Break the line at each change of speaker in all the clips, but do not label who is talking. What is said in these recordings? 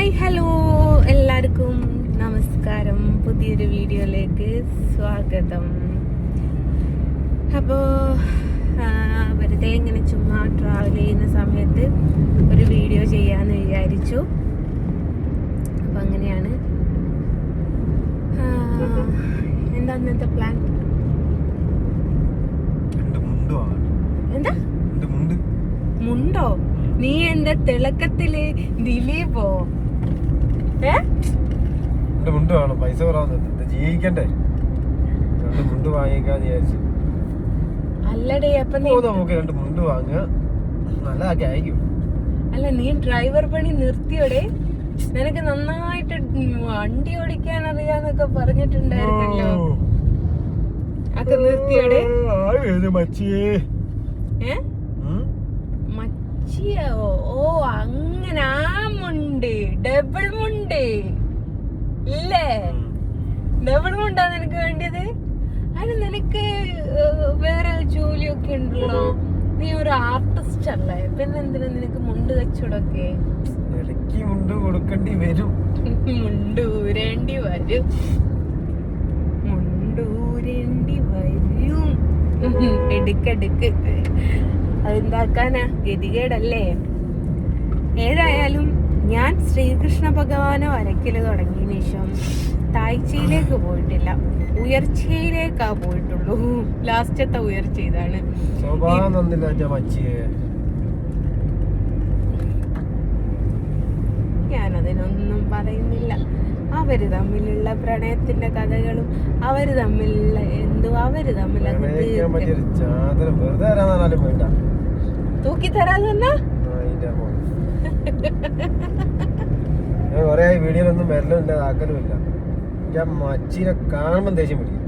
Hi hello എല്ലാവർക്കും നമസ്കാരം. പുതിയൊരു വീഡിയോയിലേക്ക് സ്വാഗതം. അപ്പോൾ വെറുതെ ഇങ്ങനെ ചുമ്മാ ട്രാവൽ ചെയ്യുന്ന സമയത്ത് ഒരു വീഡിയോ ചെയ്യാമെന്ന് വിചാരിച്ചു. അപ്പം അങ്ങനെയാണ്. എന്താ ഇന്നത്തെ പ്ലാൻ? എന്താ മുണ്ടോ? നീ എന്താ തിളക്കത്തില് ദിലീപോ?
മുണ്ട് വേണം, പൈസ കുറവാന്ന് ജീവിക്കണ്ടേ. മുണ്ട് വാങ്ങിക്കാന്ന് വിചാരിച്ചു.
അല്ലടേ അപ്പൊ
നമുക്ക് രണ്ട് മുണ്ട് വാങ്ങുക, നല്ലതാക്കി അയക്കും.
അല്ല, നീ ഡ്രൈവർ പണി നിർത്തിയോടെ? നിനക്ക് നന്നായിട്ട് വണ്ടി ഓടിക്കാൻ അറിയാന്നൊക്കെ പറഞ്ഞിട്ടുണ്ടായിരുന്നല്ലോ. ഒക്കെ നിർത്തിയോടെ? ഓ അങ്ങനെ ആ മുണ്ട്, ഡബിൾ മുണ്ട് ഇല്ലേ? ഡബിൾ മുണ്ടാ നിനക്ക് വേണ്ടിയത്? അതിന് നിനക്ക് വേറെ ജോലിയൊക്കെ ഉണ്ടല്ലോ. നീ ഒരു ആർട്ടിസ്റ്റ് അല്ലേ, പിന്നെ എന്തിനാ നിനക്ക് മുണ്ട് കച്ചവടമൊക്കെ?
ഇടയ്ക്ക് മുണ്ട് കൊടുക്കേണ്ടി വരും.
മുണ്ടൂരേണ്ടി വരും, മുണ്ടൂരേണ്ടി വരും. എടുക്കെടുക്ക്, അതെന്താക്കാനാ, ഗതികേടല്ലേ. ഏതായാലും ഞാൻ ശ്രീകൃഷ്ണ ഭഗവാനെ വരയ്ക്കല് തുടങ്ങിയതിനു ശേഷം താഴ്ചയിലേക്ക് പോയിട്ടില്ല, ഉയർച്ചയിലേക്കാ പോയിട്ടുള്ളൂ. ലാസ്റ്റത്തെ ഉയർച്ച ഇതാണ്. ഞാനതിനൊന്നും പറയുന്നില്ല. അവര് തമ്മിലുള്ള പ്രണയത്തിന്റെ കഥകളും അവര് തമ്മിലുള്ള അവര് തമ്മിൽ തൂക്കി തരാന്ന്
കൊറേ വീഡിയോയിലൊന്നും വരലുമില്ല, ആക്കലുമില്ല. മച്ചീനെ കാണുമ്പോ ദേഷ്യം പിടിക്കും.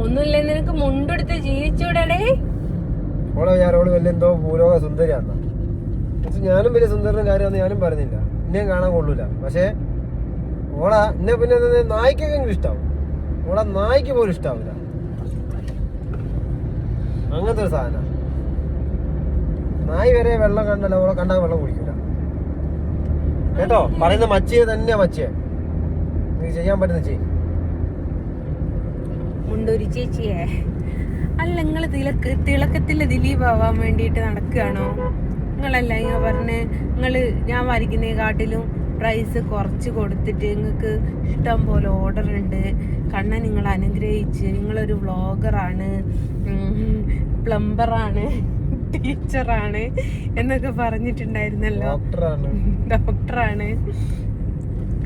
ഒന്നുമില്ല, നിനക്ക് മുണ്ടെടുത്ത് ജീവിച്ചൂടേ?
ഓളെ വിചാരോള് വലിയ എന്തോ ഭൂലോക സുന്ദരിയാന്ന. ഞാനും വലിയ സുന്ദരനും കാര്യമാണെന്ന് ഞാനും പറഞ്ഞില്ല, എന്നെയും കാണാൻ കൊള്ളൂല. പക്ഷെ ഓള എന്നെ പിന്നെ നായ്ക്കെങ്കിലും ഇഷ്ടാവും, ഓളെ നായ്ക്ക് പോലും ഇഷ്ടാവില്ല. അങ്ങനത്തെ ഒരു സാധന. നായ് വരെ വെള്ളം കണ്ടല്ല, ഓളെ കണ്ടാൽ വെള്ളം കുടിക്കൂല കേട്ടോ. പറയുന്ന മച്ചിയെ തന്നെയാ മച്ചിയെ. നീ ചെയ്യാൻ പറ്റുന്ന ചെയ്യും.
മുണ്ടൊരു ചേച്ചിയെ അല്ല, നിങ്ങള് തിളക്കത്തില് ദിലീപ് ആവാൻ വേണ്ടിയിട്ട് നടക്കുകയാണോ? നിങ്ങളല്ല ഇങ്ങനെ പറഞ്ഞ് ഞാൻ വരയ്ക്കുന്നതിനെക്കാട്ടിലും പ്രൈസ് കുറച്ച് കൊടുത്തിട്ട് നിങ്ങൾക്ക് ഇഷ്ടം പോലെ ഓർഡർ ഉണ്ട്, കണ്ണൻ നിങ്ങളെ അനുഗ്രഹിച്ച്, നിങ്ങളൊരു വ്ളോഗറാണ്, പ്ലംബറാണ്, ടീച്ചറാണ് എന്നൊക്കെ പറഞ്ഞിട്ടുണ്ടായിരുന്നല്ലോ. ഡോക്ടറാണ്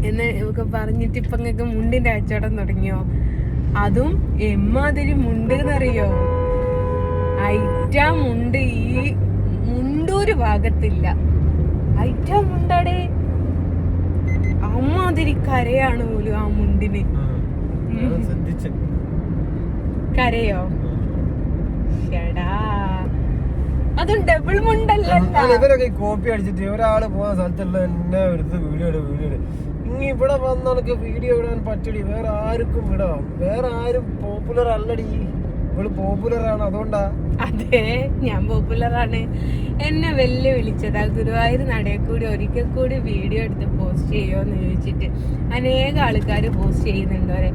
എന്ന് ഒക്കെ പറഞ്ഞിട്ട് ഇപ്പൊ നിങ്ങൾക്ക് മുണ്ടിന്റെ കച്ചവടം തുടങ്ങിയോ? അതും എമ്മാതിരി മുണ്ട് എന്നറിയോ? ഐറ്റ മുണ്ട് ഈ മുണ്ടൂര് ഭാഗത്തില്ല. ഐറ്റ മുണ്ടാടേ, അമ്മാതിരി കരയാണ് പോലും ആ മുണ്ടിന്. കരയോ? ഷടാ, അതും ഡബിൾ മുണ്ടല്ലോ.
ഇവരൊക്കെ കോപ്പി അടിച്ചിട്ട് ഒരാള് പോകുന്ന സ്ഥലത്തുള്ള എന്നെ എടുത്ത് വീഡിയോ ഇനി ഇവിടെ വന്നണക്ക് വീഡിയോ ഇടാൻ പറ്റടി. വേറെ ആർക്കും ഇടാം, വേറെ ആരും പോപ്പുലർ അല്ലടി. ഇവള് പോപ്പുലറാണ്, അതുകൊണ്ടാ.
അതെ, ഞാൻ പോപ്പുലറാണ്. എന്നെ വെല്ലുവിളിച്ചതാ ഗുരുവായൂർ നടയിൽ കൂടി ഒരിക്കൽ കൂടി വീഡിയോ എടുത്ത് പോസ്റ്റ് ചെയ്യുമോന്ന് ചോദിച്ചിട്ട്. അനേക ആൾക്കാർ പോസ്റ്റ് ചെയ്യുന്നുണ്ടോരെ.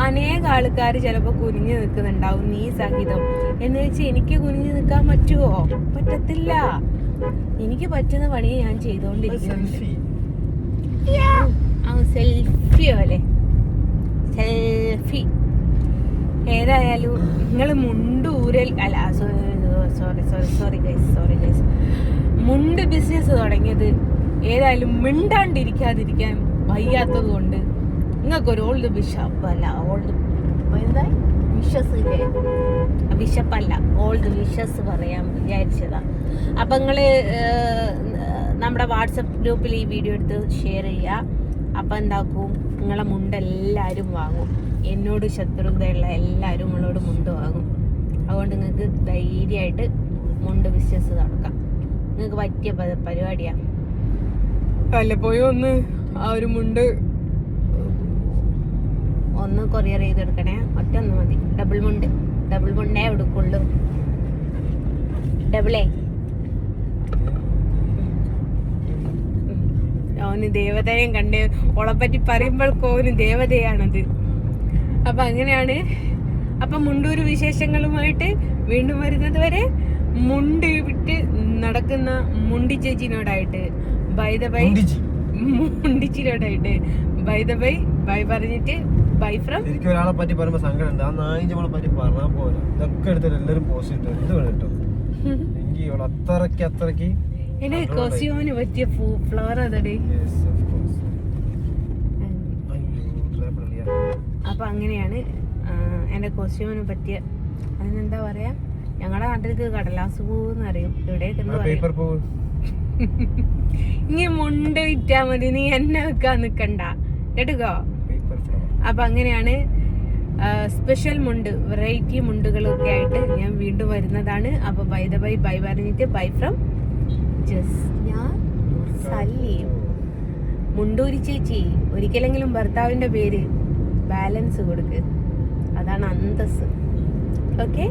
അനേക ആൾക്കാർ ചിലപ്പോൾ കുനിഞ്ഞു നിൽക്കുന്നുണ്ടാവും, നീ സഹിതം. എന്ന് വെച്ചാൽ എനിക്ക് കുനിഞ്ഞു നിൽക്കാൻ പറ്റുമോ? പറ്റത്തില്ല. എനിക്ക് പറ്റുന്ന പണിയെ ഞാൻ ചെയ്തോണ്ടിരിക്കുന്നു. സെൽഫി പോലെ സെൽഫി. ഏതായാലും നിങ്ങൾ മുണ്ടൂരൽ അല്ല, സോറി ഗൈസ്, മുണ്ട് ബിസിനസ് തുടങ്ങിയത് ഏതായാലും മിണ്ടാണ്ടിരിക്കാതിരിക്കാൻ വയ്യാത്തത് കൊണ്ട് നിങ്ങൾക്കൊരു ഓൾഡ് ബിഷപ്പ് അല്ല, ഓൾഡ് എന്താ ബിഷപ്പല്ല, ഓൾഡ് വിഷസ് പറയാൻ വിചാരിച്ചതാ. അപ്പം നിങ്ങള് നമ്മുടെ വാട്സപ്പ് ഗ്രൂപ്പിൽ ഈ വീഡിയോ എടുത്ത് ഷെയർ ചെയ്യുക. അപ്പം എന്താക്കും, നിങ്ങളെ മുണ്ട് എല്ലാവരും വാങ്ങും. എന്നോട് ശത്രുതയുള്ള എല്ലാവരും നിങ്ങളോട് മുണ്ട് വാങ്ങും. അതുകൊണ്ട് നിങ്ങൾക്ക് ധൈര്യമായിട്ട് മുണ്ട് ബിസിനസ് നടക്കാം. നിങ്ങൾക്ക് പറ്റിയ പരിപാടിയാണ്. വല്ലപ്പോഴും ഒന്ന് ആ ഒരു മുണ്ട് ഒന്ന് കൊറിയർ ചെയ്തെടുക്കണേ. ഒറ്റ ഒന്ന് മതി. ഡബിൾ മുണ്ടേ എടുക്കുള്ളൂ. ഡബിളേ ഓന് ദേവതയും കണ്ട് ഓളെപ്പറ്റി പറയുമ്പോഴേക്കും ഓന് ദേവതയാണത്. അപ്പൊ അങ്ങനെയാണ്. അപ്പൊ മുണ്ടൂര് വിശേഷങ്ങളുമായിട്ട് വീണ്ടും വരുന്നത് വരെ മുണ്ട് വിട്ട് നടക്കുന്ന മുണ്ടി ചേച്ചിനോടായിട്ട് by the by, മുണ്ടിച്ചിനോടായിട്ട് by the bye bye പറഞ്ഞിട്ട് ബൈ ഫ്രം.
എനിക്ക് ഒരാളെ പറ്റി പറയുമ്പോ സങ്കടം ഉണ്ട്. ആ നായിഞ്ചോളെ പറ്റി പറഞ്ഞാൽ പോലെ ഇതൊക്കെ എടുത്തിട്ട് എല്ലാരും പോസ്റ്റ് ഇട്ടു. എന്ത് വേണം കേട്ടോ എനിക്ക് അത്രക്ക്
എന്റെ കൊസ്യോന് പറ്റിയ ഫ്ലവർ അതടി. അപ്പൊ അങ്ങനെയാണ് എന്റെ കൊസ്യോന് പറ്റിയ, അതിനെന്താ പറയാ, ഞങ്ങളുടെ നാട്ടിലേക്ക് കടലാസ് പൂവെന്ന് അറിയും, ഇവിടേക്ക് എന്താ പറയാ. ഇനി മുണ്ട് വിറ്റാ മതി, നീ എന്നെ വെക്കാൻ നിക്കണ്ട കേട്ടുകോ. അപ്പൊ അങ്ങനെയാണ് സ്പെഷ്യൽ മുണ്ട്, വെറൈറ്റി മുണ്ടുകളൊക്കെ ആയിട്ട് ഞാൻ വീണ്ടും വരുന്നതാണ്. അപ്പൊ ബൈ ദ ബൈ ബൈ പറഞ്ഞിട്ട് ബൈ ഫ്രം ജസ്ന സലീം. മുണ്ടൂരി ചേച്ചി, ഒരിക്കലെങ്കിലും ഭർത്താവിന്റെ പേര് ബാലൻസ് കൊടുക്ക്, അതാണ് അന്തസ്. ഓക്കെ.